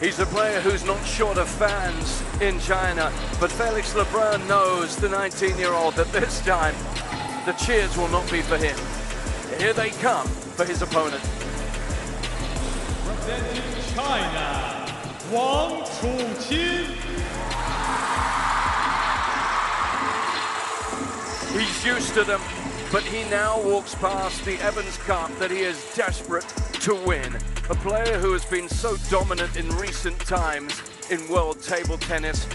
He's a player who's not short of fans in China, but Felix Lebrun knows, the 19-year-old, that this time the cheers will not be for him. Here they come for his opponent. Representing China, Wang Chuqin. He's used to them, but he now walks past the Evans Cup that he is desperate to win. A player who has been so dominant in recent times in world table tennis,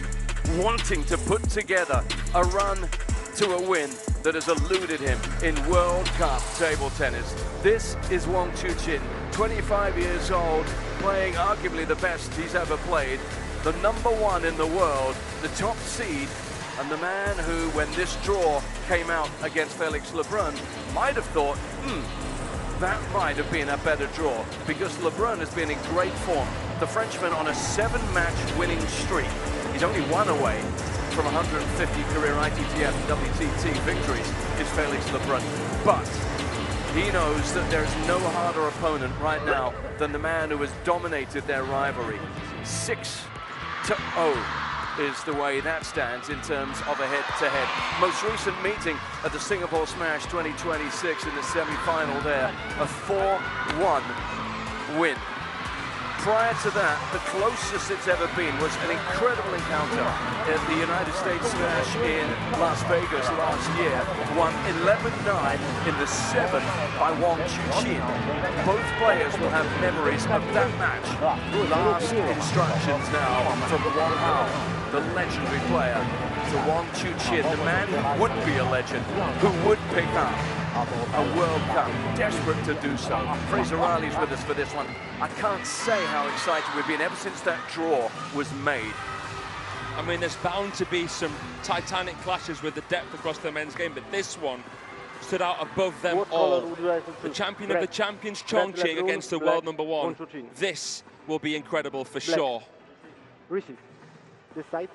wanting to put together a run to a win that has eluded him in World Cup table tennis. This is Wang Chuqin, 25 years old, playing arguably the best he's ever played, the #1 in the world, the top seed, and the man who, when this draw came out against Felix Lebrun, might have thought, that might have been a better draw, because Lebrun has been in great form. The Frenchman on a 7-match winning streak. He's only one away from 150 career ITTF and WTT victories, is Felix Lebrun. But he knows that there's no harder opponent right now than the man who has dominated their rivalry. 6-0 is the way that stands in terms of a head-to-head. Most recent meeting at the Singapore Smash 2026 in the semi-final there, a 4-1 win. Prior to that, the closest it's ever been was an incredible encounter at the United States Smash in Las Vegas last year. Won 11-9 in the 7th by Wang Chuqin. Both players will have memories of that match. Last instructions now from Wang, the legendary player, to Wang Chuqin, the man who would be a legend, who would pick up a World Cup, desperate to do so. Fraser Riley's with us for this one. I can't say how excited we've been ever since that draw was made. I mean, there's bound to be some titanic clashes with the depth across the men's game, but this one stood out above them all. The champion of the champions, Chuqin, against the world #1. This will be incredible for sure. Receive. This side.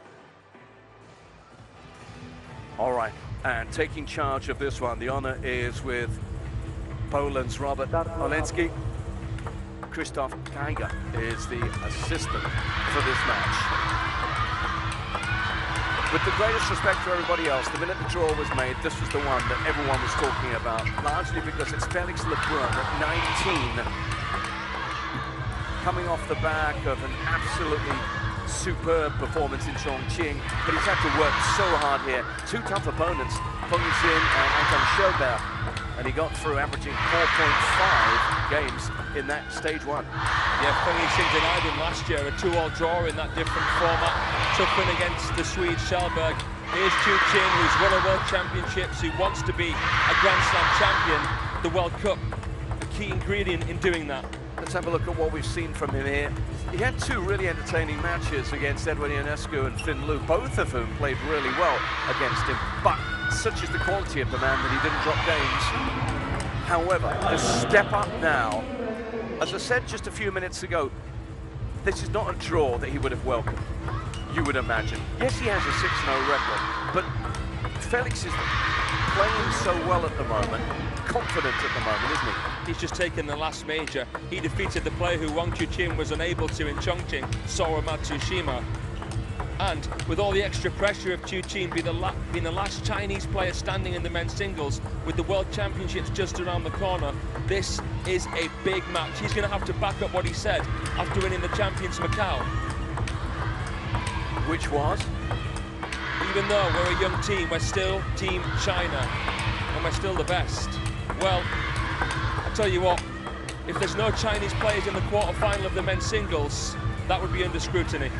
All right, and taking charge of this one, the honor is with Poland's Robert Oleński. Krzysztof Kajga is the assistant for this match. With the greatest respect for everybody else, the minute the draw was made, this was the one that everyone was talking about, largely because it's Felix Lebrun at 19, coming off the back of an absolutely superb performance in Chongqing, but he's had to work so hard here. Two tough opponents, Feng Yixin and Anton Schoberg, and he got through, averaging 4.5 games in that stage 1. Yeah, Feng Yixin denied him last year, a 2-all draw in that different format. Tough win against the Swede Schoberg. Here's Chuqin, who's won a World Championships, who wants to be a Grand Slam champion. The World Cup, a key ingredient in doing that. Let's have a look at what we've seen from him here. He had two really entertaining matches against Edwin Ionescu and Finn Lu, both of whom played really well against him. But such is the quality of the man that he didn't drop games. However, to step up now, as I said just a few minutes ago, this is not a draw that he would have welcomed, you would imagine. Yes, he has a 6-0 record, but Felix is playing so well at the moment, confident at the moment, isn't he? He's just taken the last major. He defeated the player who Wang Chuqin was unable to in Chongqing, Sora Matsushima. And with all the extra pressure of Chuqin being the last Chinese player standing in the men's singles, with the World Championships just around the corner, this is a big match. He's going to have to back up what he said after winning the Champions Macao. Which was? Even though we're a young team, we're still Team China, and we're still the best. Well, I tell you what, if there's no Chinese players in the quarter-final of the men's singles, that would be under scrutiny.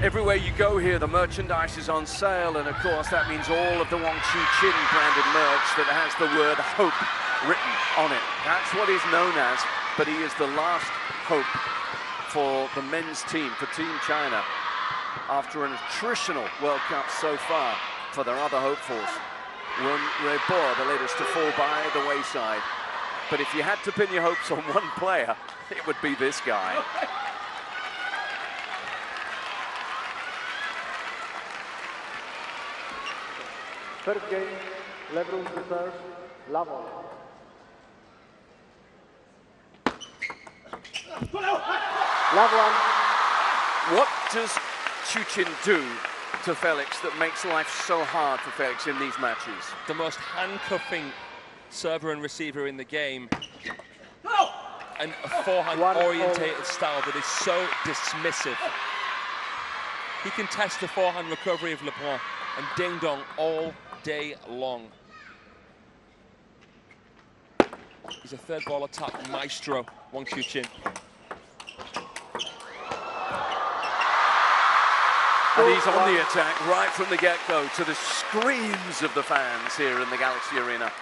Everywhere you go here, the merchandise is on sale, and of course that means all of the Wang Chuqin branded merch that has the word hope written on it. That's what he's known as, but he is the last hope for the men's team, for Team China, after an attritional World Cup so far for their other hopefuls. Wen Weibo, the latest to fall by the wayside. But if you had to pin your hopes on one player, it would be this guy. First game, Lebrun serves, Lebrun. Lebrun, What does Chuqin do to Felix that makes life so hard for Felix in these matches? The most handcuffing server and receiver in the game. And a forehand-orientated style that is so dismissive. He can test the forehand recovery of Lebrun and ding-dong all day long. He's a third ball attack maestro, Wang Chuqin. And he's on the attack right from the get-go, to the screams of the fans here in the Galaxy Arena.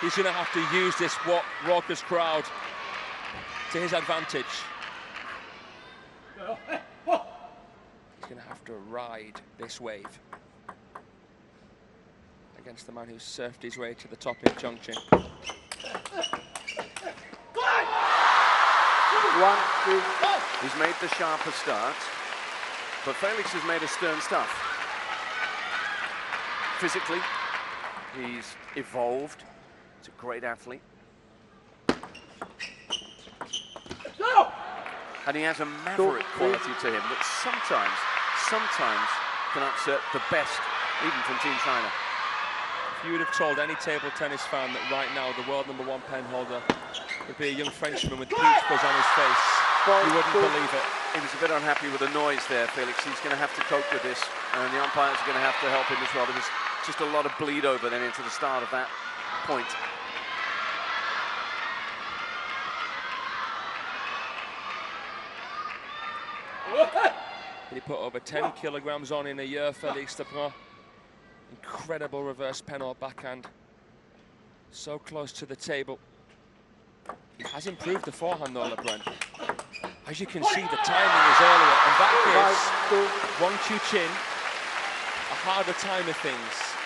He's going to have to use this raucous crowd to his advantage. He's going to have to ride this wave against the man who surfed his way to the top in Chuqin. He's made the sharper start, but Felix has made a stern stuff. Physically, he's evolved. He's a great athlete. And he has a maverick quality to him that sometimes can upset the best, even from Team China. If you would have told any table tennis fan that right now the world #1 pen holder would be a young Frenchman with peach fuzz on his face, you wouldn't believe it. He was a bit unhappy with the noise there, Felix. He's going to have to cope with this, and the umpires are going to have to help him as well. There was just a lot of bleed over then into the start of that point. He put over 10 kilograms on in a year, Felix Lebrun. Incredible reverse penalty backhand. So close to the table. He has improved the forehand though, Lebrun. As you can see, the timing is earlier, and that gives Wang Chuqin a harder time of things.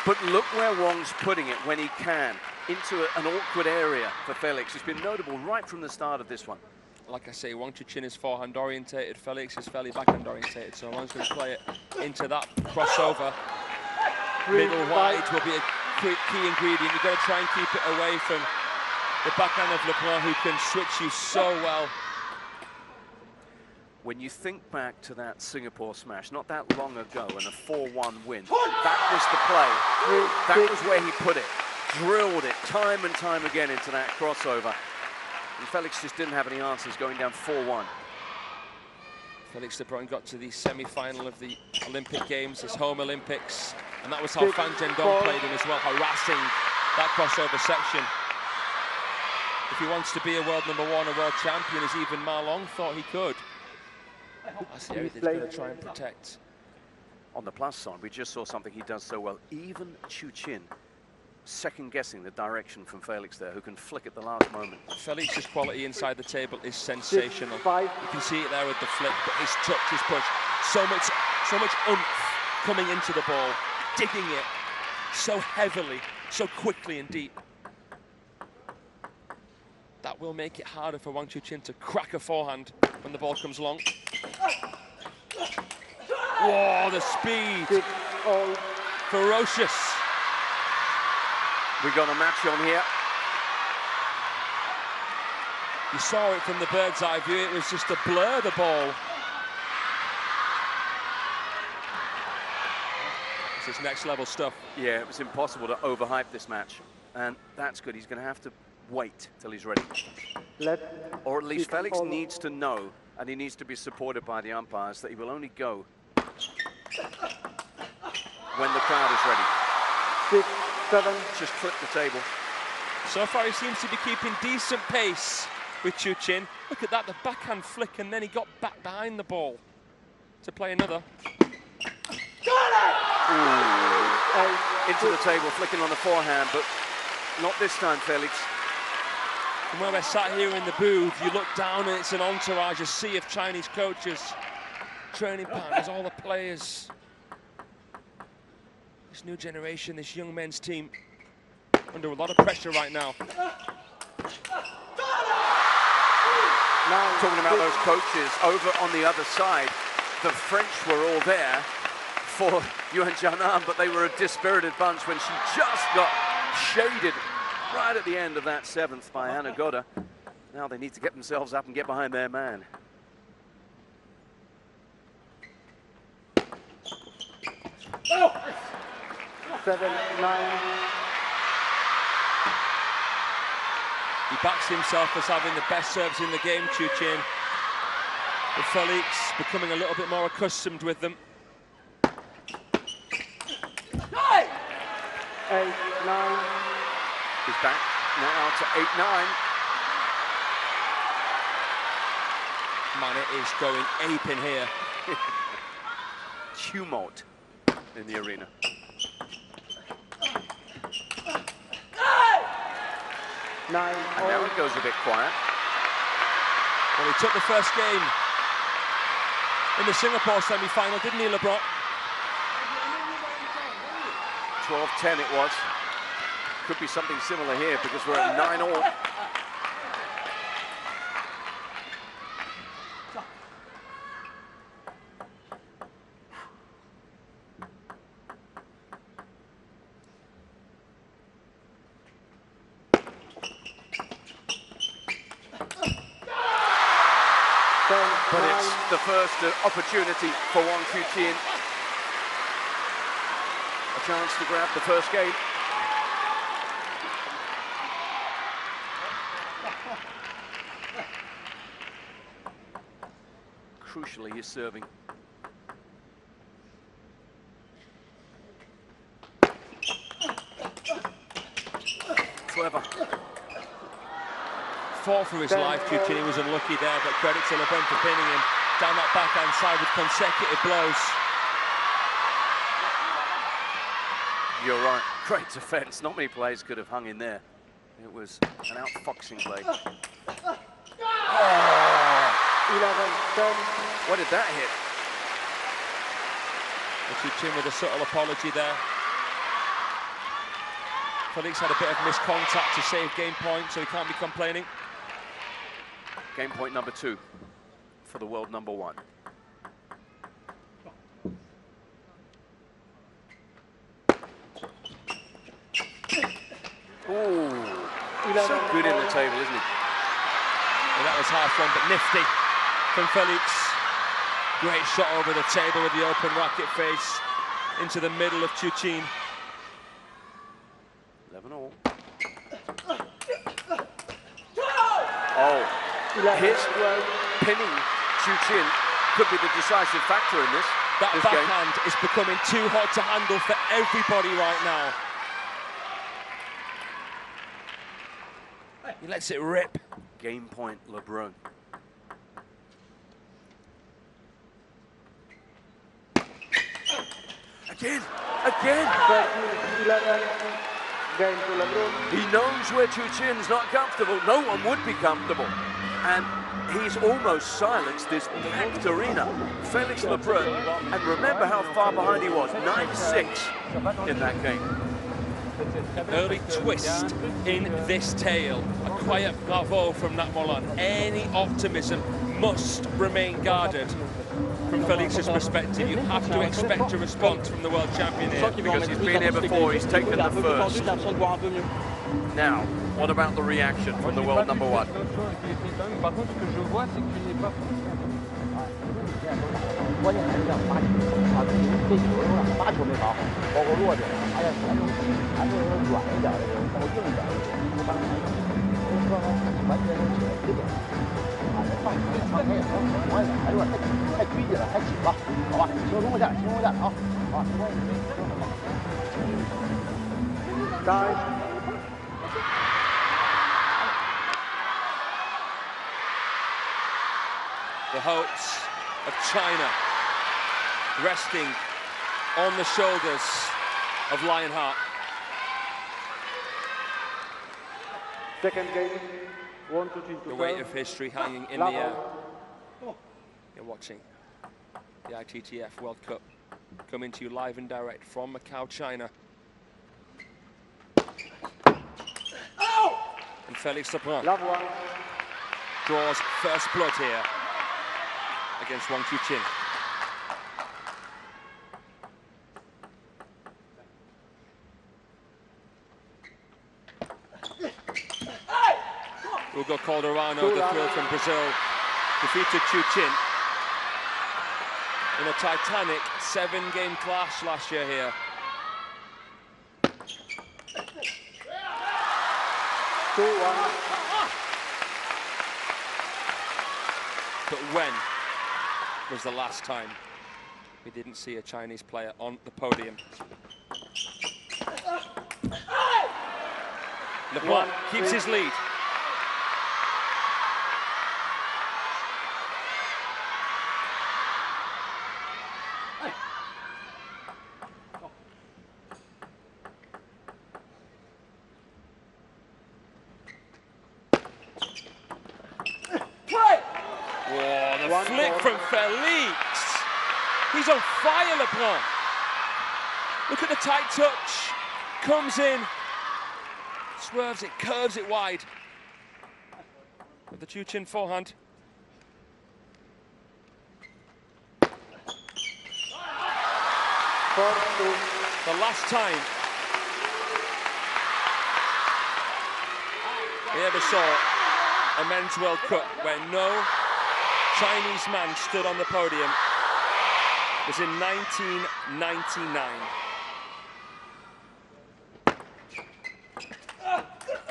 But look where Wang's putting it when he can, into an awkward area for Felix. It's been notable right from the start of this one. Like I say, Wang Chuqin is forehand orientated, Felix is fairly backhand orientated, so Wang's going to play it into that crossover. Middle wide will be a key ingredient. You've got to try and keep it away from the backhand of Lebrun, who can switch you so well. When you think back to that Singapore smash, not that long ago, and a 4-1 win, that was the play. That was where he put it, drilled it time and time again into that crossover. And Felix just didn't have any answers, going down 4-1. Felix Lebrun got to the semi-final of the Olympic Games, his home Olympics, and that was how Fan Zhendong played him as well, harassing that crossover section. If he wants to be a world #1, a world champion, as even Ma Long thought he could, that's the area that he's going to try and protect. On the plus side, we just saw something he does so well. Even Chuqin second-guessing the direction from Felix there, who can flick at the last moment. Felix's quality inside the table is sensational. You can see it there with the flick, but his touch, his push, so much oomph coming into the ball, digging it so heavily, so quickly and deep. That will make it harder for Wang Chuqin to crack a forehand when the ball comes long. Whoa, the speed. Ferocious. We got a match on here. You saw it from the bird's eye view. It was just a blur, the ball. This is next level stuff. Yeah, it was impossible to overhype this match. And that's good. He's going to have to wait till he's ready. Or at least Felix needs to know, and he needs to be supported by the umpires, that he will only go when the crowd is ready. 6, 7. Just flip the table. So far he seems to be keeping decent pace with Chuqin. Look at that, the backhand flick, and then he got back behind the ball to play another. Into the table, flicking on the forehand, but not this time, Felix. And when we're sat here in the booth, you look down and it's an entourage, a sea of Chinese coaches, training partners, all the players. This new generation, this young men's team, under a lot of pressure right now. Talking about those coaches, over on the other side, the French were all there for Yuan Jianan, but they were a dispirited bunch when she just got shaded right at the end of that 7th by Anna Goda. Now they need to get themselves up and get behind their man. 7-9. He backs himself as having the best serves in the game, Chuqin. But Felix becoming a little bit more accustomed with them. 8-9. He's back now to 8-9. Man, it is going ape in here. Tumult in the arena. And now it goes a bit quiet. Well, he took the first game in the Singapore semi-final, didn't he, Lebrun? 12-10 it was. Could be something similar here because we're at 9-all. But it's the first opportunity for Wang Chuqin. A chance to grab the first game. Crucially, he's serving. Clever. Fought for his life, Chuqin. He was unlucky there, but credit to Lebrun for pinning him down that backhand side with consecutive blows. You're right. Great defense. Not many players could have hung in there. It was an outfoxing play. Oh. 11-10. What did that hit? Chuqin with a subtle apology there. Felix had a bit of miscontact to save game point, so he can't be complaining. Game point number 2 for the world number 1. Ooh, so good in the table, isn't he? Well, that was half one, but nifty from Felix. Great shot over the table with the open racket face into the middle of Chuqin. 11-all. Oh, his pinning Chuqin could be the decisive factor in this. That this backhand game is becoming too hot to handle for everybody right now. He lets it rip. Game point, Lebrun. Again. 13-11. Game to Lebrun. He knows where Chuqin's not comfortable. No one would be comfortable. And he's almost silenced this packed arena. Felix Lebrun. And remember how far behind he was. 9-6 in that game. Early twist in this tale. A quiet bravo from Nat Molan. Any optimism must remain guarded. From Felix's perspective, you have to expect a response from the world champion here. Because he's been here before, he's taken the first. Now, what about the reaction from the world number 1? The hopes of China resting on the shoulders of Lionheart. Second game, 1-2-3 to The weight serve. of history hanging in the air. You're watching the Ittf World Cup coming to you live and direct from Macao, China. And Felix Lebrun draws first blood here against Wang Chuqin. Hugo Calderano, the thrill from Brazil, defeated Chuqin in a titanic 7-game clash last year here. 2-1. But when was the last time we didn't see a Chinese player on the podium? Lebrun keeps his lead. Whoa, the flick from Felix. He's on fire, Lebrun. Look at the tight touch. Comes in. Swerves it, curves it wide. With the Chuqin forehand. The last time we ever saw a men's World Cup where no Chinese man stood on the podium was in 1999.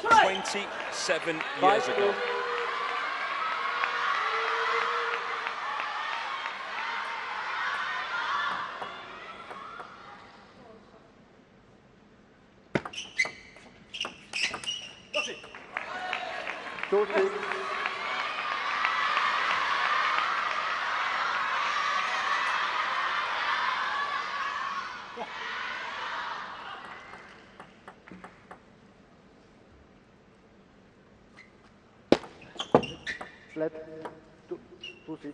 27 years ago. Flat 2-6.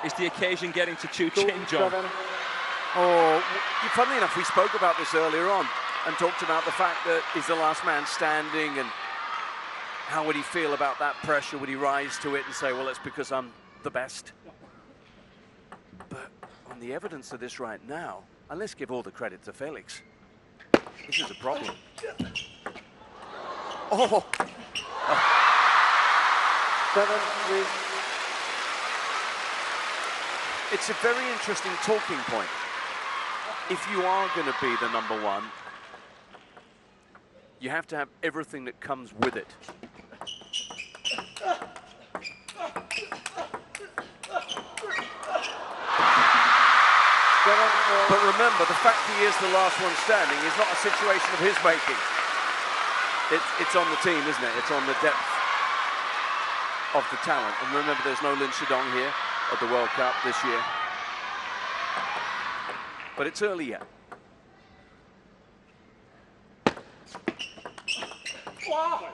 Is the occasion getting to Chuqin, John? Oh, funnily enough, we spoke about this earlier on and talked about the fact that he's the last man standing, and how would he feel about that pressure? Would he rise to it and say, well, it's because I'm the best? But on the evidence of this right now, and let's give all the credit to Felix, this is a problem. Oh! 7-3. It's a very interesting talking point. If you are going to be the #1, you have to have everything that comes with it. But remember, the fact he is the last one standing is not a situation of his making. It's on the team, isn't it? It's on the depth of the talent. And remember, there's no Lin Shidong here at the World Cup this year. But it's early yet.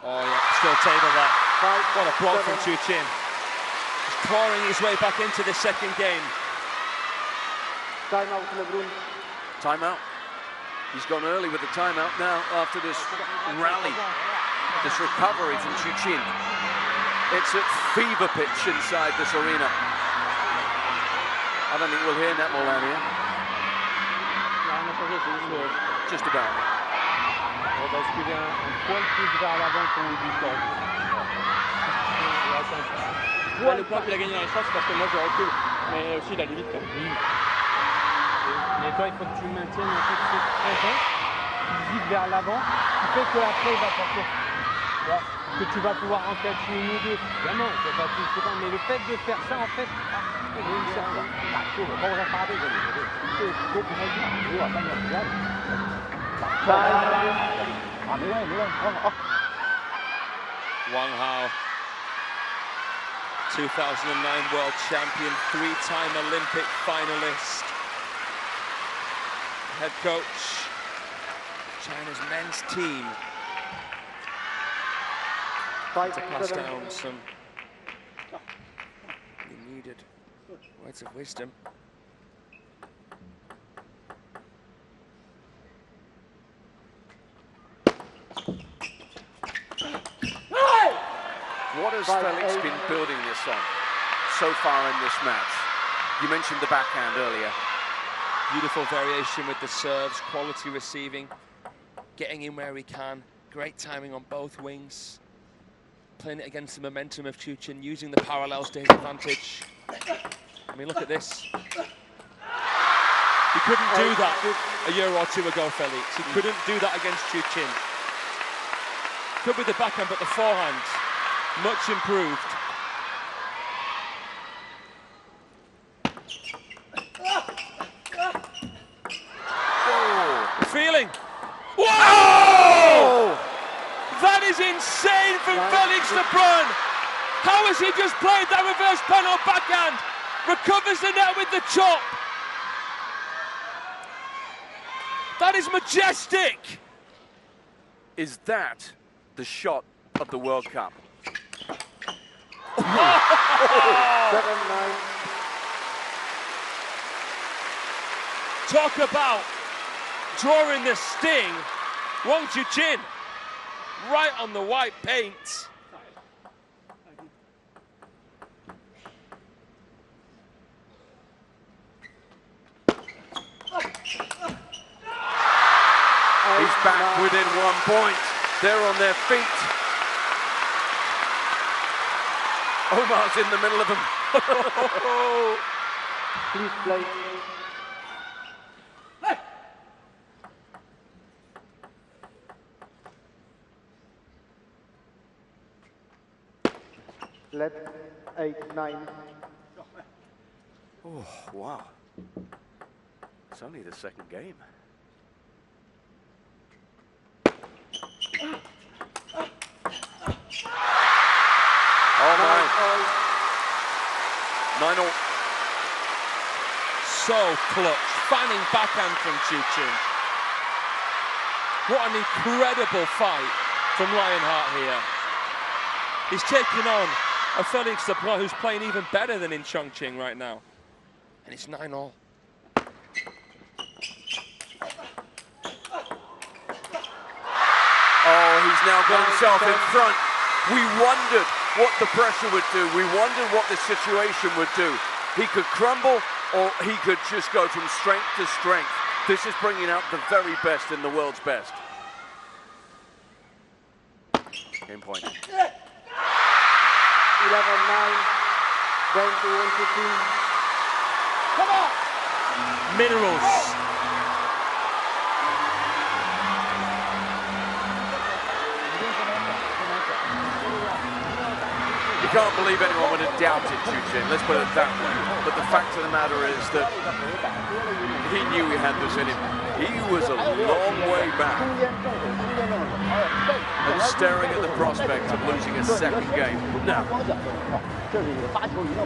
Oh yeah, still table there. What a block from Chuqin. He's clawing his way back into the second game. Timeout, Lebrun. Timeout. He's gone early with the timeout now after this rally, this recovery from Chuqin. It's at fever pitch inside this arena. I don't think we'll hear netball out here. Just about. On va basculer un poil plus vers l'avant pour le but. Le point qu'il a gagné dans les chances, parce que moi je recule, mais aussi il a limite quand même. Oui. Mais toi, il faut que tu maintiennes un peu cette présence, vite vers l'avant, qui fait que après il va passer. Que tu vas pouvoir en catcher une ou deux. Évidemment, c'est pas tout, c'est pas, mais le fait de faire ça, en fait, Wang, 2009 world champion, 3-time Olympic finalist, head coach, China's men's team. To pass down some needed words of wisdom. What has Felix been building this on so far in this match? You mentioned the backhand earlier. Beautiful variation with the serves, quality receiving, getting in where he can, great timing on both wings. Playing it against the momentum of Chuqin, using the parallels to his advantage. I mean, look at this. He couldn't do that a year or two ago, Felix. He couldn't do that against Chuqin. Good with the backhand, but the forehand, much improved. Feeling. Whoa! That is insane from Felix Lebrun. How has he just played that reverse panel backhand? Recovers the net with the chop. That is majestic. Is that the shot of the World Cup? 7-9. Talk about drawing the sting. Wang Chuqin right on the white paint. He's back within 1 point. They're on their feet. Omar's in the middle of them. Please play. Let 8-9. Oh, wow. It's only the second game. Oh my. 9-all. So clutch. Fanning backhand from Chuqin. What an incredible fight from Lionheart here. He's taking on a Felix Lebrun who's playing even better than in Chongqing right now. And it's 9-all. Oh, he's now got himself in front. We wondered what the pressure would do. We wondered what the situation would do. He could crumble or he could just go from strength to strength. This is bringing out the very best in the world's best. Game point. 11-9. Going to 1-2. Come on! Minerals. You can't believe anyone would have doubted Chuqin, let's put it that way. But the fact of the matter is that he knew he had this in him. He was a long way back and staring at the prospect of losing a second game. Now,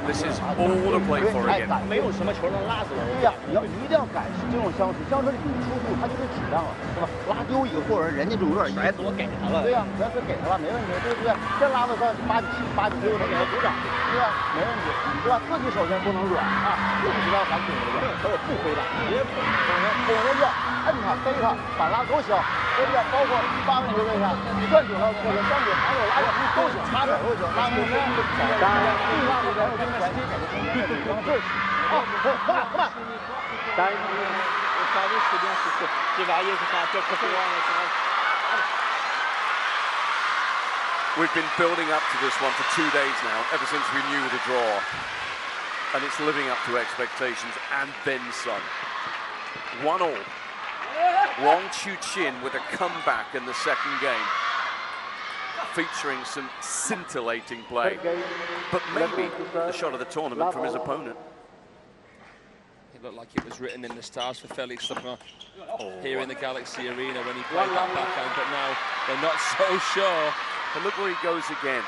this is all to play for again. 没有什么球能拉死人。对呀，你一定要改这种相处，相处你出步，他就是质量了，是吧？拉丢一个或者人家就有点甩死我给他了。对呀，甩死给他了，没问题，对不对？先拉到8-7、8-6，他给他鼓掌，对吧？没问题，对吧？自己首先不能软啊，自己不要反嘴的，和我不回答，别捅人家，摁他、背他、反拉都行，对不对？包括发问球位下，你转久了，这个张嘴还有拉远都行，拉远都行，拉远都行。当然，另外呢，还有这个关系，好，come on。 We've been building up to this one for 2 days now, ever since we knew the draw. And it's living up to expectations and then some. 1-all. Wang Chuqin with a comeback in the second game, featuring some scintillating play, but maybe the shot of the tournament from his opponent. It looked like it was written in the stars for Felix Lebrun here in the Galaxy Arena when he played that backhand, but now they're not so sure. But look where he goes again.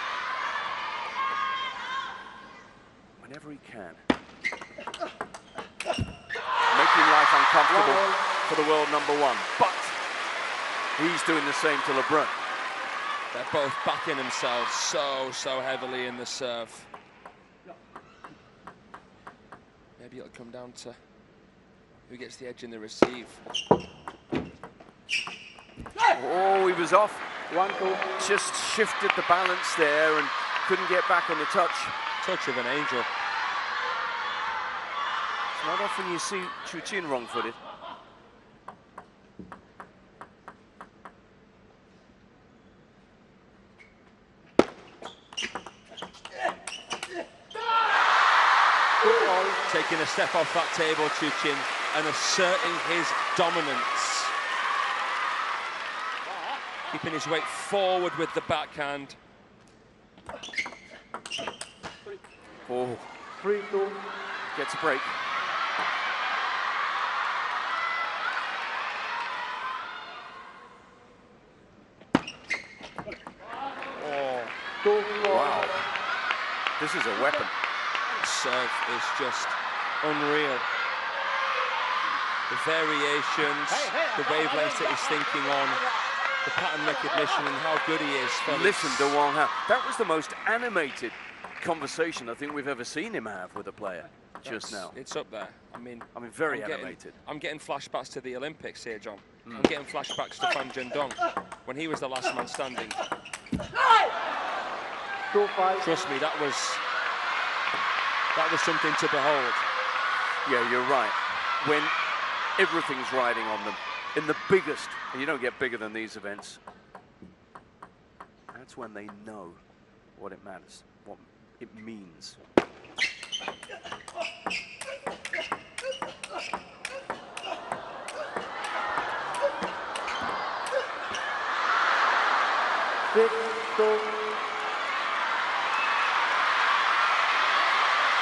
Whenever he can. Making life uncomfortable for the world #1. But he's doing the same to Lebrun. They're both backing themselves so heavily in the serve. Maybe it'll come down to who gets the edge in the receive. Oh, he was off. 1-2. Just shifted the balance there and couldn't get back on the touch. Touch of an angel. It's not often you see Chuqin wrong-footed. to step off that table, Chuqin, and asserting his dominance. Keeping his weight forward with the backhand. Oh, 3-2. gets a break. Oh, 2-4. Wow. This is a weapon. serve is just unreal. The variations, the wavelengths that he's thinking on, the pattern recognition and how good he is. Felix. Listen to Wang have. That was the most animated conversation I think we've ever seen him have with a player just now. It's up there. I mean, very animated. I'm getting flashbacks to the Olympics here, John. I'm getting flashbacks to Fan Zhendong when he was the last man standing. 2-5. Trust me, that was something to behold. Yeah, you're right. When everything's riding on them in the biggest, and you don't get bigger than these events, that's when they know what it matters, what it means.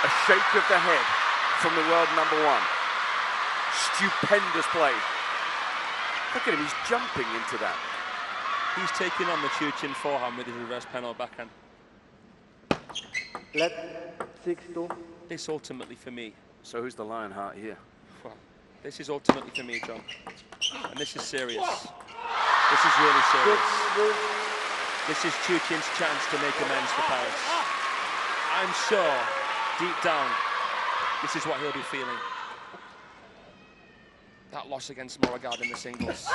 A shake of the head from the world #1. Stupendous play. Look at him, he's jumping into that. He's taking on the Chuqin forehand with his reverse penalty backhand. Left 6-2. This ultimately for me. So who's the Lionheart here? Well, this is ultimately for me, John. And this is serious. This is really serious. This is Chuqin's chance to make amends for Paris. I'm sure, deep down, this is what he'll be feeling. That loss against Moragard in the singles.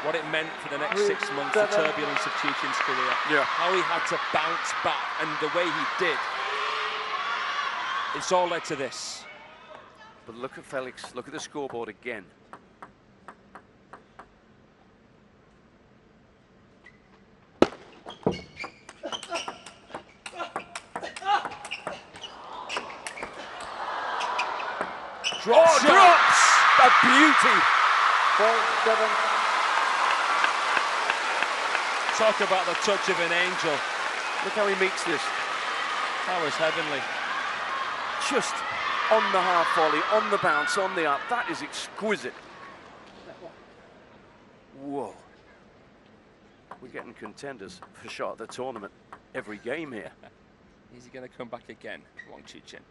What it meant for the next 6 months, the turbulence of Chuqin's career. Yeah. How he had to bounce back, and the way he did. It's all led to this. But look at Felix, look at the scoreboard again. Drops! A beauty! 4-7. Talk about the touch of an angel. Look how he meets this. That was heavenly. Just on the half volley, on the bounce, on the up. That is exquisite. Whoa. We're getting contenders for shot at the tournament every game here. Is he going to come back again, Wang Chuqin?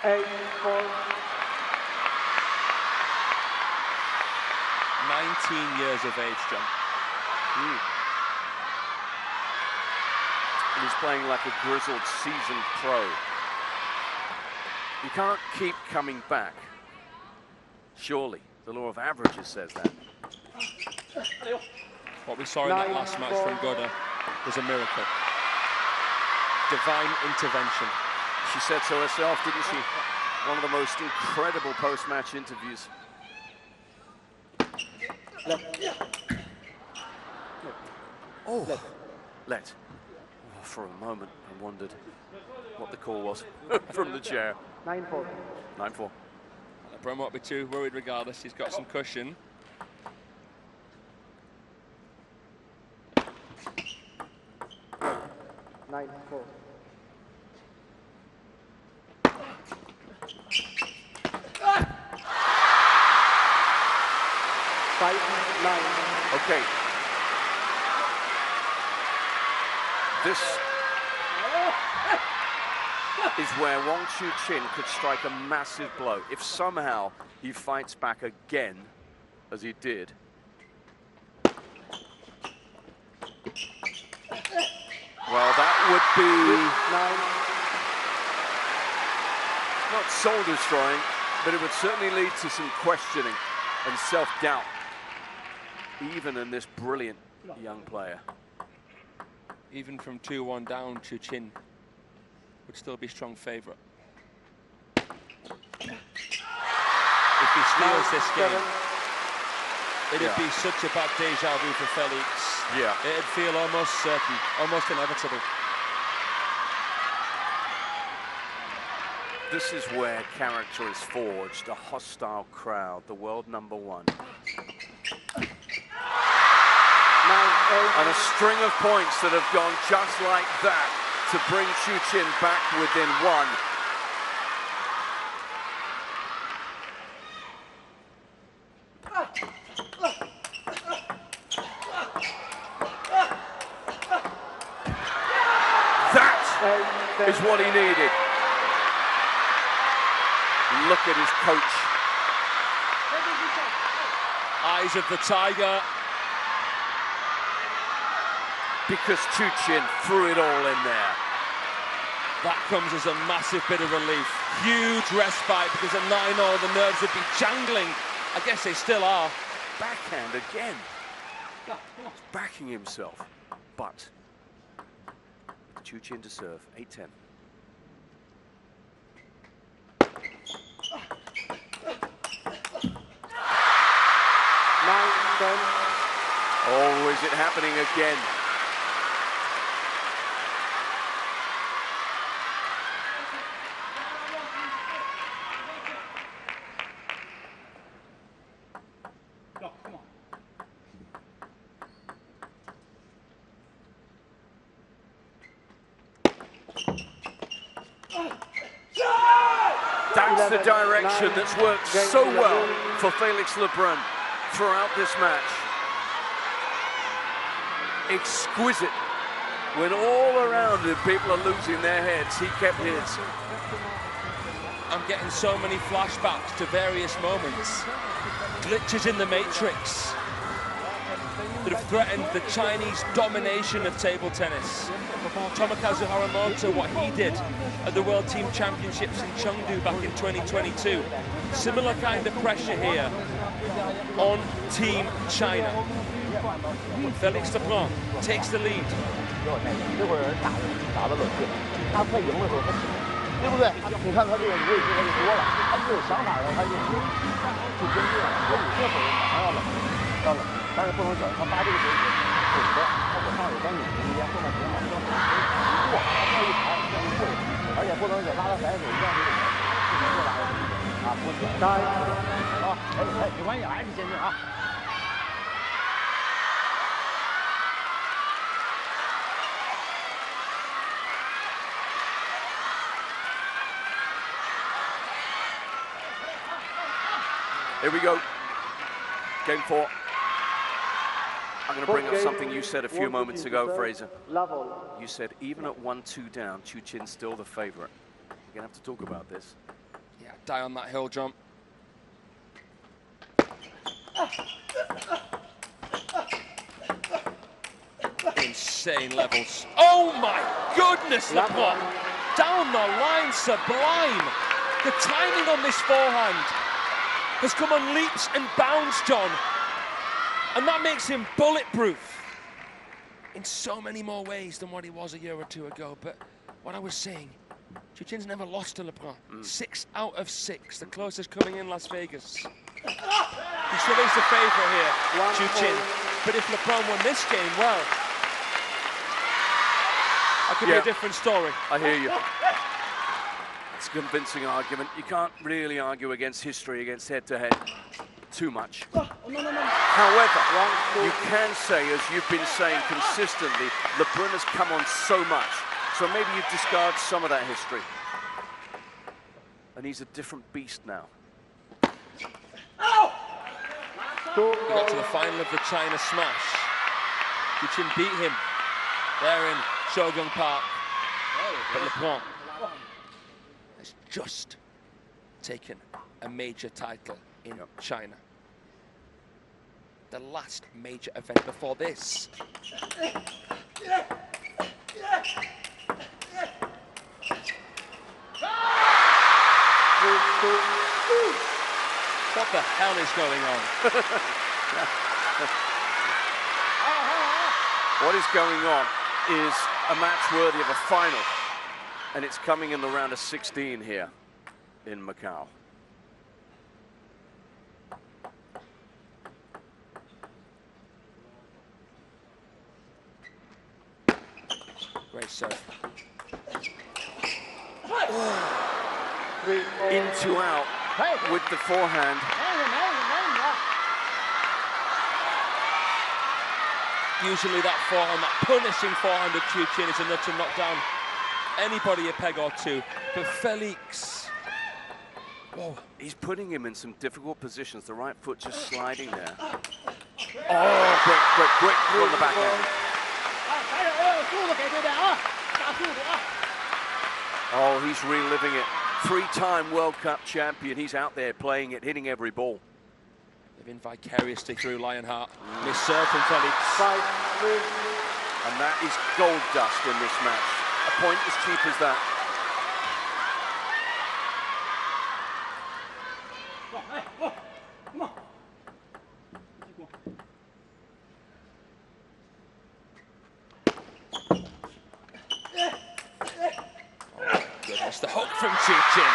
8-4. 19 years of age, John. And he's playing like a grizzled, seasoned pro. You can't keep coming back. Surely, the law of averages says that. What we saw in that last match from Goda was a miracle. Divine intervention. She said so herself, didn't she? One of the most incredible post-match interviews. Oh, let. Oh, for a moment, I wondered what the call was from the chair. 9-4. 9-4. Lebrun won't be too worried regardless. He's got some cushion. Okay. This is where Wang Chuqin could strike a massive blow. If somehow he fights back again, as he did. Well, that would be not soul destroying, but it would certainly lead to some questioning and self-doubt, even in this brilliant young player. Even from 2-1 down, Chuqin would still be strong favourite. If he steals this game, it'd be such a bad deja vu for Felix. Yeah. It'd feel almost certain, almost inevitable. This is where character is forged, a hostile crowd, the world number one. 9-8. And a string of points that have gone just like that to bring Chuqin back within one. That is what he needed. Look at his coach. Eyes of the tiger. Because Chuqin threw it all in there. That comes as a massive bit of relief. Huge respite, because at 9-0 the nerves would be jangling. I guess they still are. Backhand again. He's backing himself. But Chuqin to serve, 8-10. Oh, is it happening again? That's the direction that's worked so well for Felix Lebrun throughout this match. Exquisite. When all around him people are losing their heads, he kept his. I'm getting so many flashbacks to various moments. Glitches in the matrix that have threatened the Chinese domination of table tennis. Tomokazu Haramoto, what he did at the World Team Championships in Chengdu back in 2022. Similar kind of pressure here on Team China. Felix Lebrun takes the lead. 对不对？你看他这个位置他就多了，他是有想法的，他就跟着所以这会儿马上要冷，但是不能整，他扒这个位置准的，他往上有点拧空间，后面挺好，不能过，他这一排这样过去，而且不能给拉到甩手，一定要这个不能过拉到啊，不行，啊，没关系，还是先进啊。 Here we go. Game 4. I'm going to bring up something you said a few moments ago, Fraser. You said even at 1-2 down, Chuqin's still the favorite. You're going to have to talk about this. Yeah, die on that hill jump. Insane levels. Oh my goodness, Lebrun! Down the line, sublime. The timing on this forehand has come on leaps and bounds, John. And that makes him bulletproof in so many more ways than what he was a year or two ago. But what I was saying, Chuqin's never lost to Lebrun. 6 out of 6, the closest coming in Las Vegas. He still is the favourite here, Chuqin. But if Lebrun won this game, well, that could be a different story. I hear you. It's a convincing argument. You can't really argue against history, against head-to-head too much. However, you can say, as you've been saying consistently, Lebrun has come on so much. So maybe you discard some of that history. And he's a different beast now. We got to the final of the China Smash. Chuqin beat him there in Shogun Park. But Lebrun has just taken a major title in China. The last major event before this. What the hell is going on? What is going on is a match worthy of a final. And it's coming in the round of 16 here in Macau. Great serve. into out with the forehand. Usually that forehand, that punishing forehand of Chuqin is enough to knock down anybody a peg or two. But Felix, whoa, he's putting him in some difficult positions. The right foot just sliding there. Oh, quick on the backhand. Oh, he's reliving it. Three-time World Cup champion. He's out there playing it, hitting every ball. Living vicariously through Lionheart. Miss serve from Felix. And that is gold dust in this match. A point as cheap as that. Goodness, the hook from Chuqin.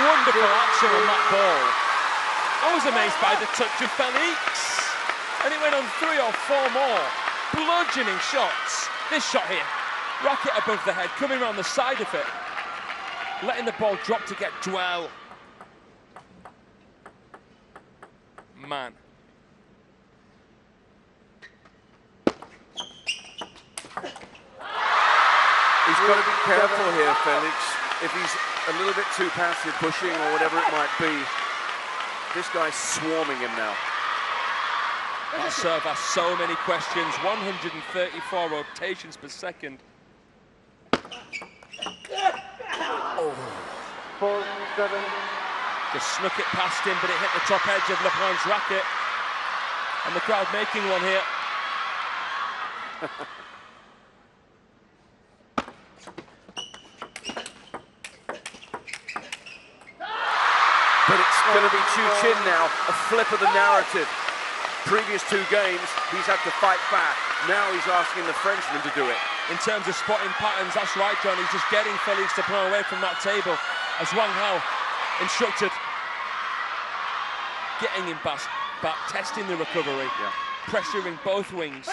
Wonderful action on that ball. I was amazed by the touch of Felix. And it went on 3 or 4 more bludgeoning shots. This shot here, racket above the head, coming around the side of it, letting the ball drop to get dwell. Man. He's got to be careful here, Felix. If he's a little bit too passive, pushing or whatever it might be, this guy's swarming him now. That serve has so many questions. 134 rotations per second. Oh. 4-7. Just snuck it past him, but it hit the top edge of Lebrun's racket. And the crowd making one here. But it's going to be Chuqin now, a flip of the narrative. Previous 2 games, he's had to fight back. Now he's asking the Frenchman to do it. In terms of spotting patterns, that's right, John. He's just getting Felix to pull away from that table, as Wang instructed. Getting him back, testing the recovery, pressuring both wings.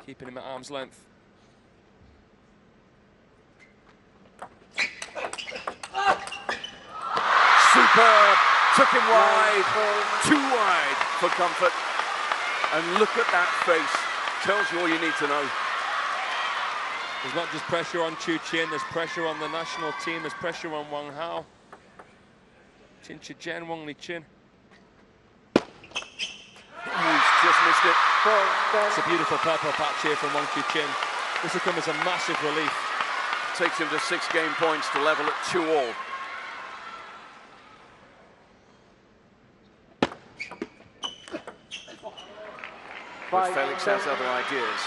Keeping him at arm's length. Superb. Took him wide, too wide for comfort. And look at that face. Tells you all you need to know. There's not just pressure on Chuqin, there's pressure on the national team, there's pressure on Wang Hao. Chin Chichen, Wang Li Chin. He's just missed it. It's a beautiful purple patch here from Wang Chuqin. This will come as a massive relief. Takes him to 6 game points to level at 2-all. But Felix has other ideas.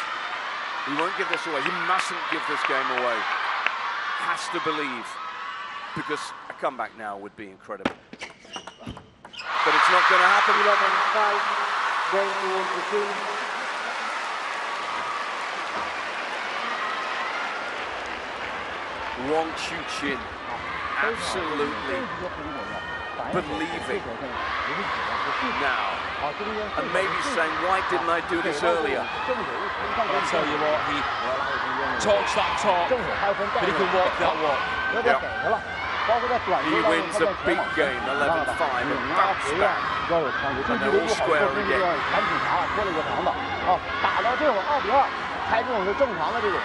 He won't give this away. He mustn't give this game away. Has to believe, because a comeback now would be incredible. But it's not going to happen. 11-5, Wang Chuqin, absolutely believing now, and maybe saying, why didn't I do this earlier? I'll tell you what, he talks that talk, but he can walk that walk. He wins a big game, 11-5, and bounce back. And they're all square again. 开这种是正常的这种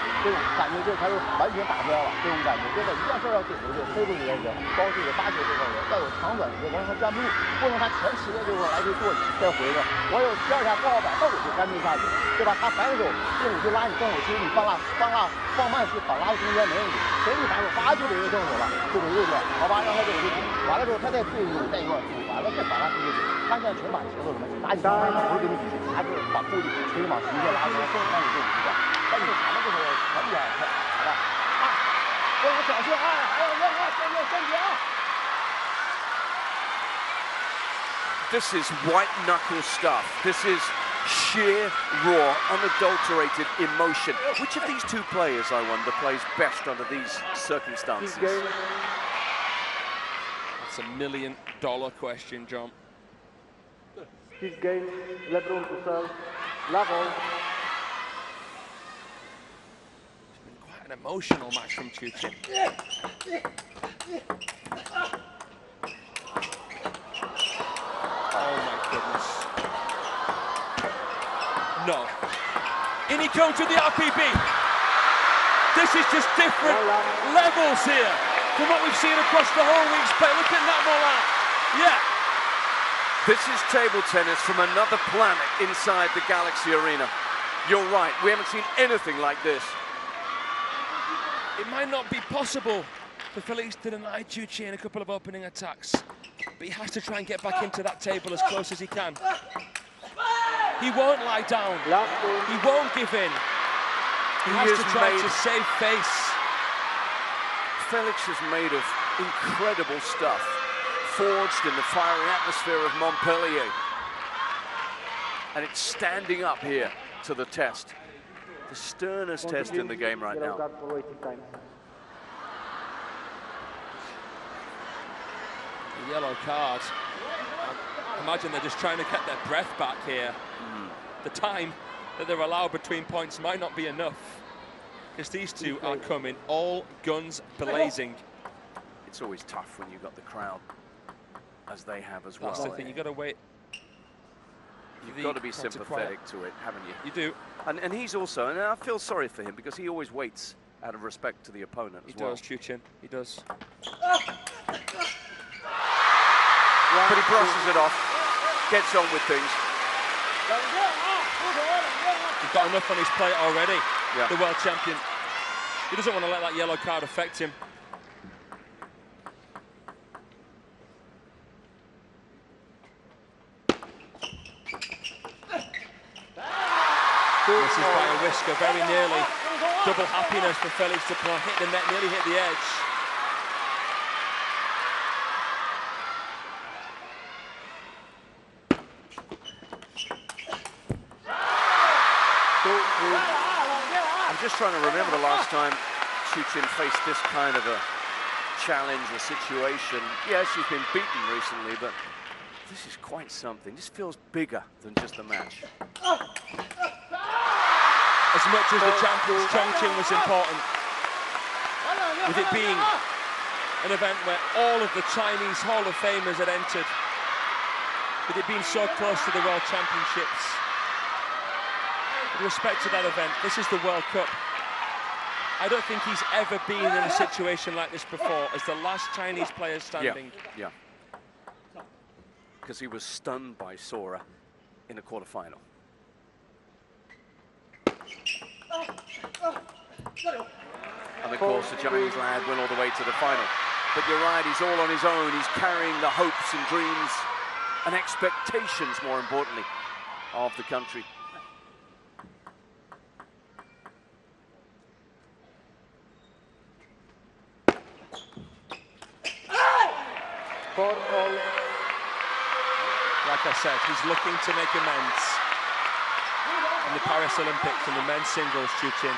感觉，就开始完全打出来了。这种感觉，这个一件事要解决，就飞出去也行，高速的发球这块儿要有长短的节奏，他站不住，不能他前期的就是来回跺你，再回着。我有第2下不好摆，那我就干脆下去，对吧？他反手正手去拉你正手，其实你放慢去反拉到中间没问题。谁你反手叭就得一个正手了，就得右转，好吧？让他这个就完了之后，他再对你带一段，完了再反拉出去。他现在全把节奏什么打你上来，他不是给你比，他就是把故意给你往直线拉出来，让你这种情况。但是长的这个很远，好吧？啊，不能小心啊！还有人啊，先别啊！ This is white knuckle stuff. This is sheer, raw, unadulterated emotion. Which of these 2 players, I wonder, plays best under these circumstances? That's $1 million question, John. This game, Lebrun to serve, level. It's been quite a an emotional match from Chuqin. Oh my goodness. No. In he comes with the RPB. This is just different levels here from what we've seen across the whole week's play. Look at that Molan. Yeah. This is table tennis from another planet inside the Galaxy Arena. You're right, we haven't seen anything like this. It might not be possible for Felix to deny Chuqin a couple of opening attacks, but he has to try and get back into that table as close as he can. He won't lie down. He won't give in. He has to try to save face. Felix is made of incredible stuff, forged in the fiery atmosphere of Montpellier. And it's standing up here to the test. The sternest test in the game right now. The yellow card. I imagine they're just trying to get their breath back here. The time that they're allowed between points might not be enough, because these two are coming all guns blazing. It's always tough when you've got the crowd, as they have as well. That's the thing, you've got to wait. You've got to be sympathetic to it, haven't you? You do. And he's also, and I feel sorry for him, because he always waits out of respect to the opponent as well. He does, Chuqin, he does. But he brushes it off, gets on with things. He's got enough on his plate already, yeah. The world champion. He doesn't want to let that yellow card affect him. This is by a whisker, very nearly. Double happiness for Felix to hit the net, nearly hit the edge. I'm just trying to remember the last time Chuqin faced this kind of a challenge or situation. Yeah, she's been beaten recently, but this is quite something. This feels bigger than just a match. As much as the champions, Chuqin was important, with it being an event where all of the Chinese Hall of Famers had entered, with it being so close to the World Championships. With respect to that event, this is the World Cup. I don't think he's ever been in a situation like this before, as the last Chinese player standing. Yeah. Because he was stunned by Sora in the quarterfinal. And of course, the Chinese lad went all the way to the final. But you're right, he's all on his own. He's carrying the hopes and dreams and expectations, more importantly, of the country. Like I said, he's looking to make amends in the Paris Olympics in the men's singles, Chuqin.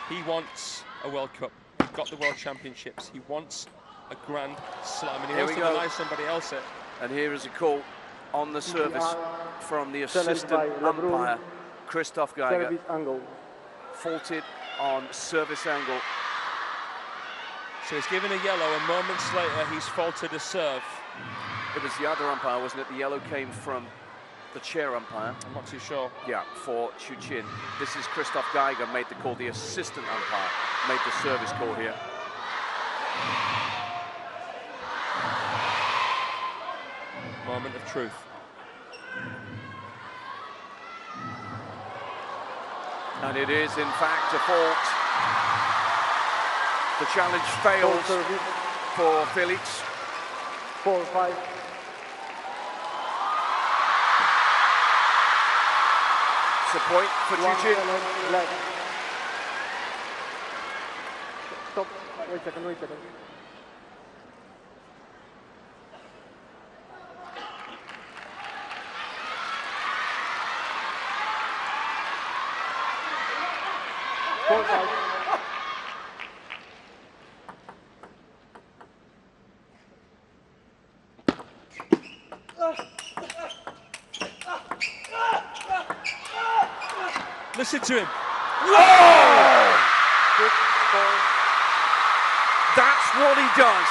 He wants a World Cup. He's got the World Championships. He wants a Grand Slam, and he wants to deny somebody else it. And here is a call on the service from the assistant umpire, Christoph Geiger. Faulted on service angle. So he's given a yellow, and moments later he's faulted a serve. It was the other umpire, wasn't it? The yellow came from the chair umpire. I'm not too sure. Yeah, for Chuqin. This is Christoph Geiger made the call. The assistant umpire made the service call here. Moment of truth. And it is, in fact, a fault. The challenge fails for Felix. 4-5. It's a point for Chuqin. Stop. Wait a second, wait a second. Listen to him. Whoa! That's what he does.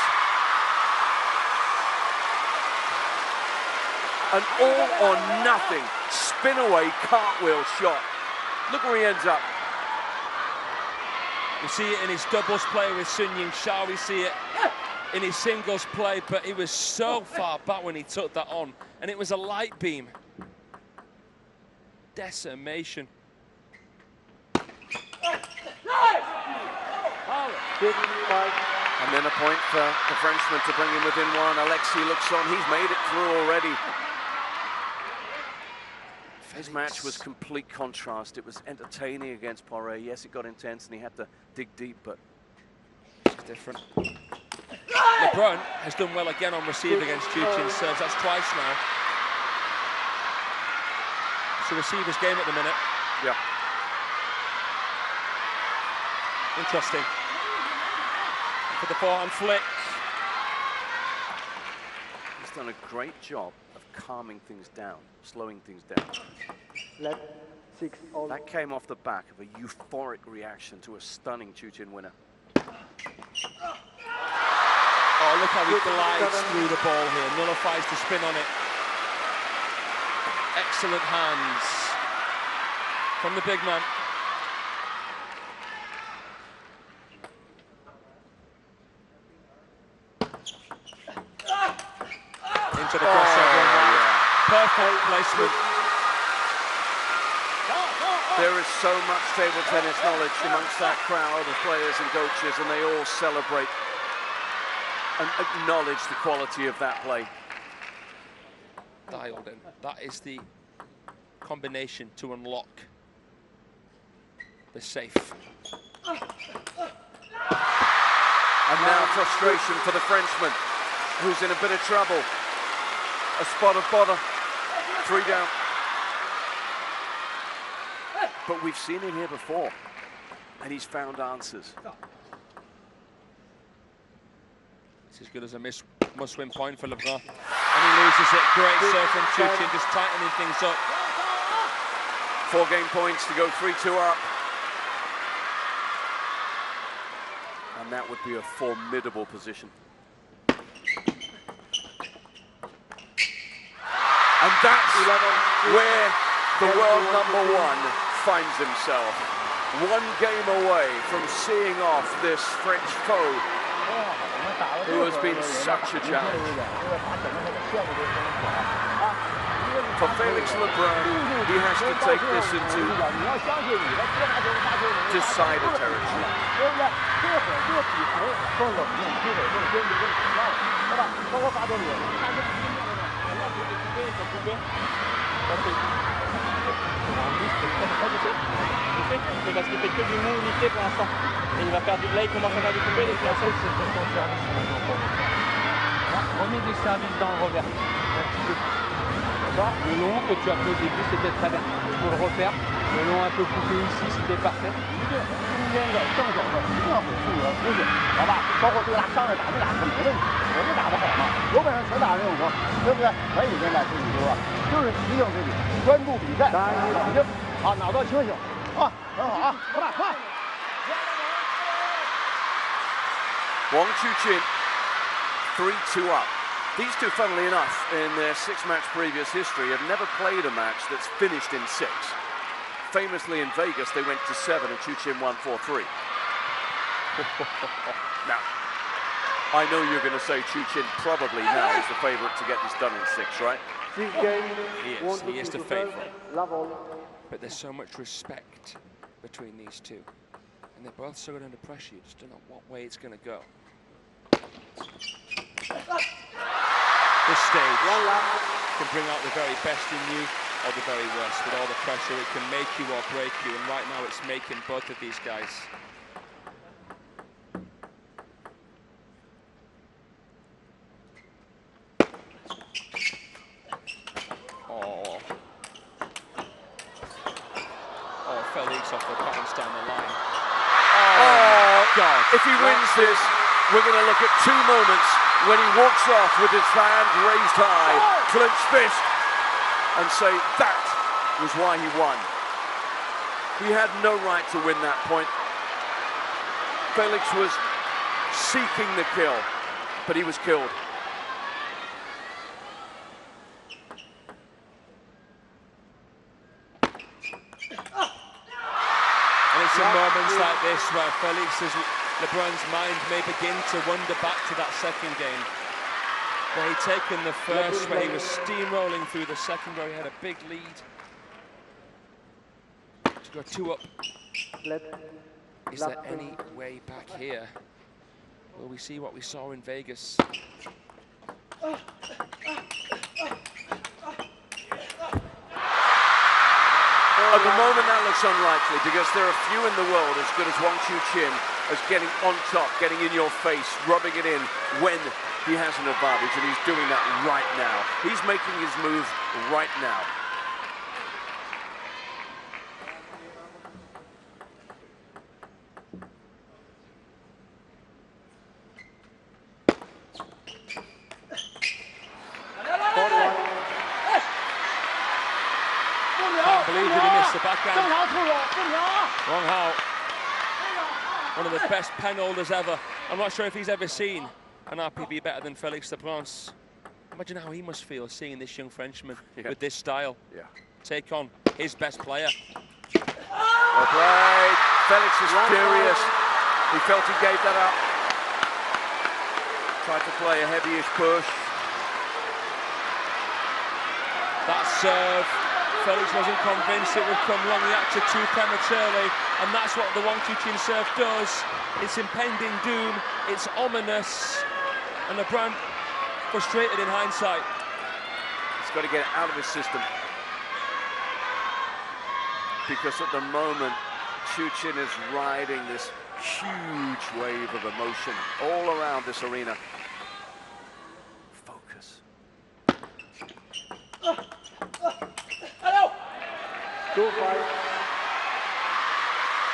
An all or nothing spin away cartwheel shot. Look where he ends up. We see it in his doubles play with Sun Ying-Shao. We see it in his singles play, but he was so far back when he took that on, and it was a light beam. Decimation. And then a point for the Frenchman to bring him within one. Alexis looks on, he's made it through already. His match was complete contrast. It was entertaining against Poirier. Yes, it got intense and he had to dig deep, but it's different. Lebrun has done well again on receive against Chuqin's serves. That's twice now. It's a receiver's game at the minute. Yeah. Interesting. For the forehand flick. He's done a great job of calming things down, slowing things down. Left 6 all. That came off the back of a euphoric reaction to a stunning Chuqin winner. Oh, look how he glides through the ball here, nullifies the spin on it. Excellent hands from the big man. Into the crossover. Perfect placement. There is so much table tennis knowledge amongst that crowd of players and coaches, and they all celebrate and acknowledge the quality of that play. Dialed in. That is the combination to unlock the safe. And now frustration for the Frenchman, who's in a bit of trouble. A spot of bother, 3 down. But we've seen him here before, and he's found answers. It's as good as a must-win point for Lebrun. And he loses it. Great serve from Chuqin, just tightening things up. 4 game points to go 3-2 up. And that would be a formidable position. And that's where the world #1 finds himself. 1 game away from seeing off this French foe who has been such a challenge. For Felix Lebrun, he has to take this into decider territory. Parce qu'il fait que du mot unité pour l'instant. Et il va faire du... Là, il commence à faire du coupé, les fiançailles. Remets des services dans le revers. Un petit peu plus. D'accord. Le long que tu as fait au début, c'était très bien. Pour le repère, le long un peu coupé ici, c'était parfait. 中间的正手的一定要很注意和出去，好吧？包括对他上来打没打是没问题，我就打得好嘛，有本事全打没有过，对不对？可以现在自己说，就是提醒自己专注比赛，冷静，啊，脑袋清醒，啊，很好啊，快快。Wang Chuqin, 3-2 up. These two, funnily enough, in their 6-match previous history, have never played a match that's finished in 6. Famously in Vegas, they went to 7 and Chuqin won 4-3. Now, I know you're going to say Chuqin probably now is the favorite to get this done in 6, right? He is the favorite. But there's so much respect between these two. And they're both so good under pressure, you just don't know what way it's going to go. This stage can bring out the very best in you or the very worst. With all the pressure, it can make you or break you, and right now it's making both of these guys. Oh, Felix off the bounce down the line. Oh, God. If he wins this, we're going to look at 2 moments when he walks off with his hand raised high, clenched fist, and say that was why he won. He had no right to win that point. Felix was seeking the kill, but he was killed. And it's in moments like this where Lebrun's mind may begin to wander back to that second game, where he'd taken the first, where he was steamrolling through the second, where he had a big lead. To go 2 up. Is there any way back here? Will we see what we saw in Vegas? At the moment, that looks unlikely because there are few in the world as good as Wang Chuqin as getting on top, getting in your face, rubbing it in when he has an advantage, and he's doing that right now. He's making his move right now. Can't believe that he missed the backhand. Wang Hao, one of the best pen holders ever. I'm not sure if he's ever seen an RPB better than Felix Lebrun. Imagine how he must feel seeing this young Frenchman with this style take on his best player. Well played. Felix is furious. He felt he gave that up. Tried to play a heavyish push. That serve, Felix wasn't convinced it would come long. He acted too prematurely, and that's what the Wang Chuqin serve does. It's impending doom, it's ominous, and Lebrun frustrated in hindsight. He's got to get it out of his system. Because at the moment, Chuqin is riding this huge wave of emotion all around this arena. Focus.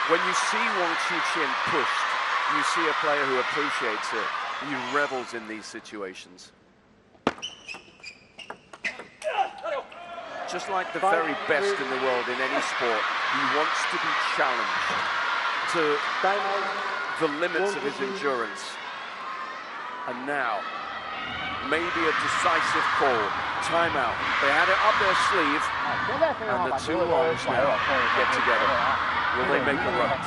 When you see Wang Chuqin pushed, you see a player who appreciates it. He revels in these situations. Just like the very best in the world in any sport, he wants to be challenged to the limits of his endurance. And now, maybe a decisive call. Timeout. They had it up their sleeve, and the two Wangs now get together. Will they make a run?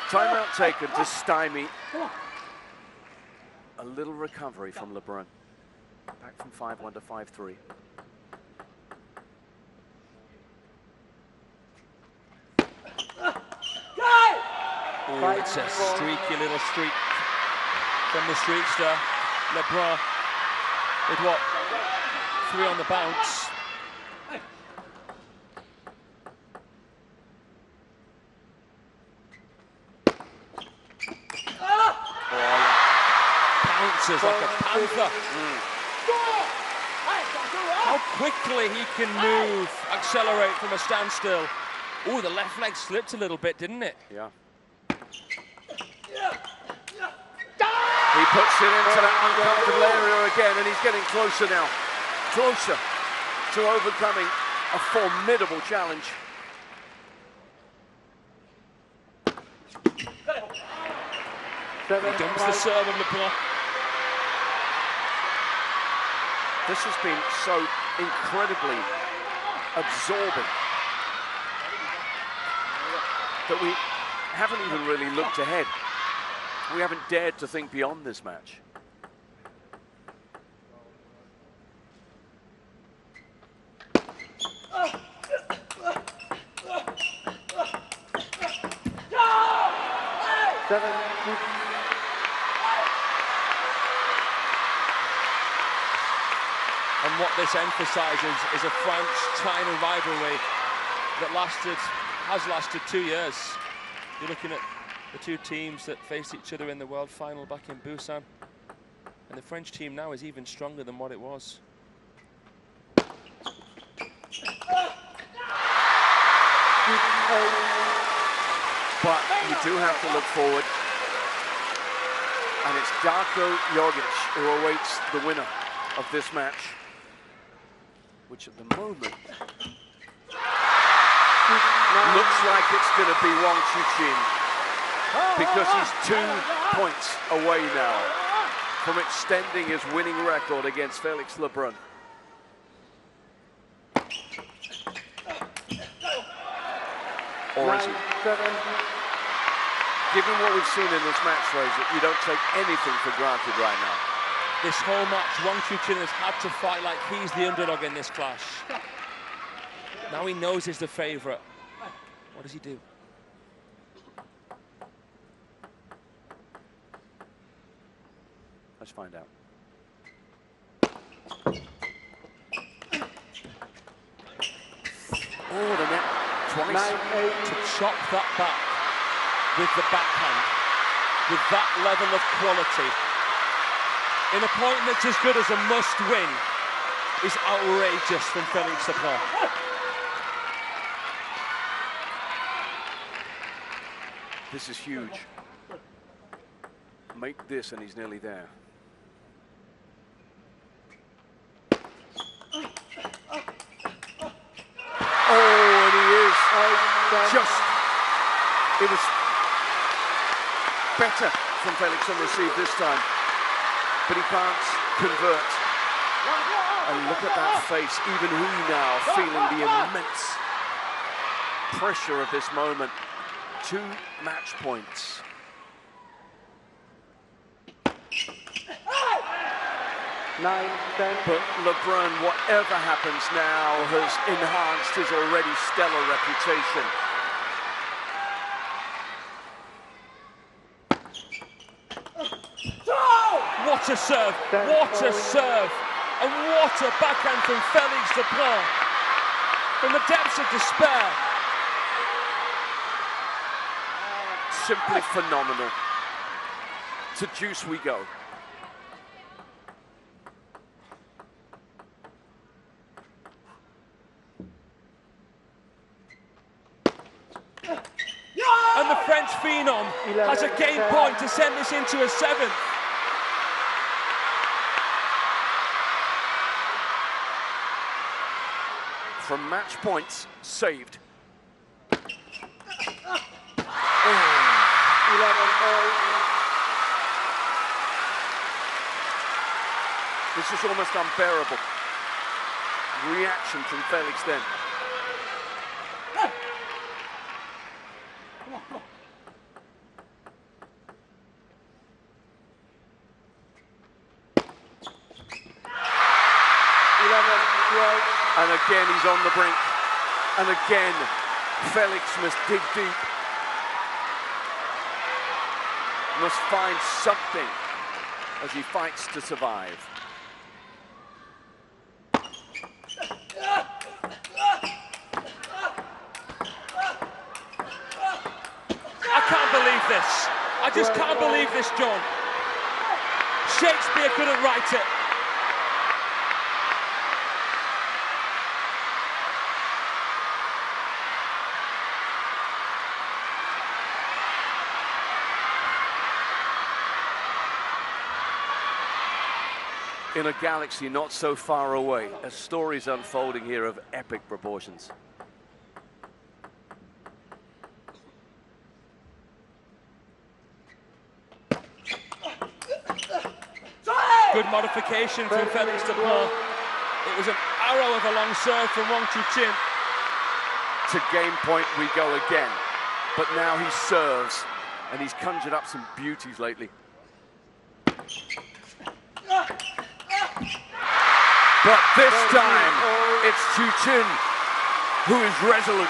Timeout taken to stymie a little recovery from Lebrun. Back from 5-1 to 5-3. Oh, it's a streaky little streak from the streetster. Lebrun with what? 3 on the bounce. Bounces like a panther. How quickly he can move, accelerate from a standstill. Oh, the left leg slipped a little bit, didn't it? Yeah. He puts it into that uncomfortable area again, and he's getting closer now. Closer to overcoming a formidable challenge. He dumps the serve of Lebrun. This has been so incredibly absorbing that we haven't even really looked ahead. We haven't dared to think beyond this match. And what this emphasises is a French-China rivalry that has lasted 2 years. You're looking at the two teams that faced each other in the World Final back in Busan. And the French team now is even stronger than what it was. But you do have to look forward. And it's Darko Jogic who awaits the winner of this match, which at the moment looks like it's going to be Wang Chuqin, because he's 2 points away now from extending his winning record against Felix Lebrun. Or is he? Given what we've seen in this match, Fraser, you don't take anything for granted right now. This whole match, Wang Chuqin has had to fight like he's the underdog in this clash. Now he knows he's the favourite. What does he do? Let's find out. Oh, the net twice. To chop that back with the backhand, with that level of quality, in a point that's as good as a must-win, is outrageous from Felix Lebrun. This is huge. Make this and he's nearly there. Oh, and he is. It was better from Felix on receive this time, but he can't convert. And look at that face, even he now feeling the immense pressure of this moment. 2 match points. But Lebrun, whatever happens now, has enhanced his already stellar reputation. What a serve! What a serve! And what a backhand from Felix Lebrun! From the depths of despair. Simply phenomenal. To juice we go. And the French phenom has a game point to send this into a 7th. From match points, saved. This is almost unbearable. Reaction from Felix then. And again, he's on the brink. And again, Felix must dig deep. Must find something as he fights to survive. I can't believe this. I just can't believe this, John. Shakespeare couldn't write it. In a galaxy not so far away, a story's unfolding here of epic proportions. Good modification from Felix Lebrun. It was an arrow of a long serve from Wang Chuqin. To game point we go again. But now he serves, and he's conjured up some beauties lately. But this time, it's Chuqin who is resolute.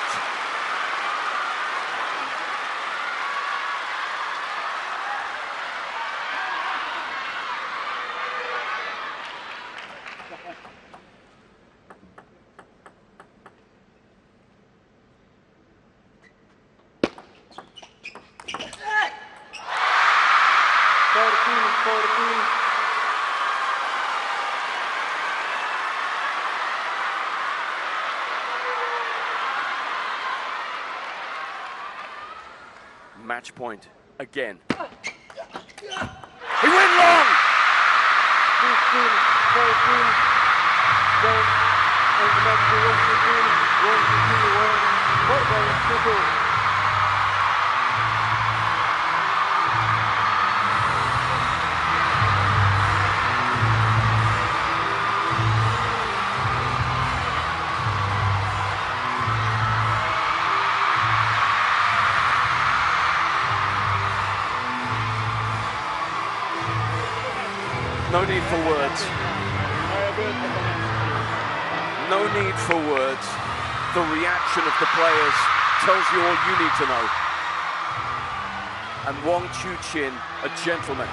Match point again. He went long! 15, 14, then, and the match to 1-2, 1-2, 1, 4-2. No need for words. No need for words. The reaction of the players tells you all you need to know. And Wang Chuqin, a gentleman.